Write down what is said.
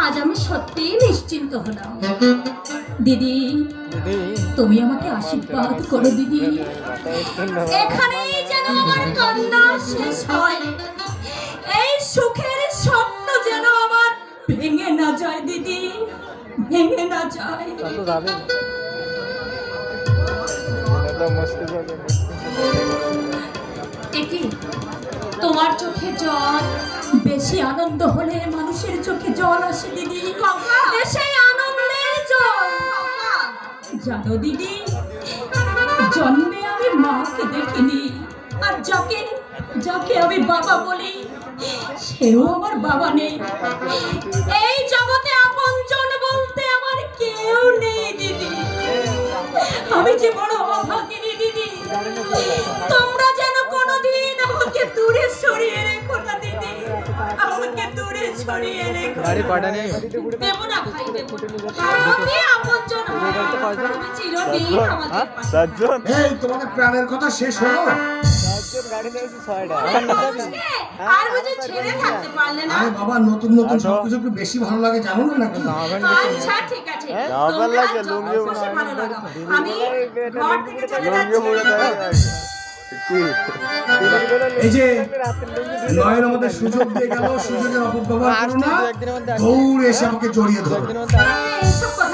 আজ আমি সত্যিই নিশ্চিন্ত হলাম। দিদি, তুমি আমাকে আশীর্বাদ করো দিদি। এখানেই যেন আমার কান্না শেষ হয়, এই সুখের স্বপ্ন যেন আমার ভেঙে না যায় দিদি, ভেঙে না যায়। একি তোমার চোখে জল বেশি আনন্দ হলে মানুষের চোখে জল আসে দিদি, সেই আনন্দের জল। জানো দিদি, জন্মে আমি মাকে দেখিনি, আর যাকে যাকে আমি বাবা বলি সেও আমার বাবা নেই। এই জগতে আপনজন বলতে আমার কেউ নেই দিদি। আমি যে বড় অভাগিনী দিদি। তোমরা যেন কোনোদিন আমাকে দূরে সরিয়ে রেখো না দিদি, আমাকে দূরে সরিয়ে রেখো। দেব না ভাই, দেব না। আমি আপনজন হব, তুমি চিরদিন আমাদের পাশে। এই তোমাদের প্রাণের কথা শেষ হলো? আর বুঝি ছেড়ে থাকতে পারলে না? আরে বাবা, নতুন নতুন সবকিছু একটু বেশি ভালো লাগে, জানো না নাকি? আচ্ছা ঠিক আছে, তোমরা যত খুশি ভালো লাগাও। আমি ঘর থেকে চলে যাচ্ছি। এই যে নয়ন আমাদের সুযোগ দিয়ে গেল, সুযোগের অপব্যবহার করো না। দৌড়ে এসে আমাকে জড়িয়ে ধরো। এইসব কথা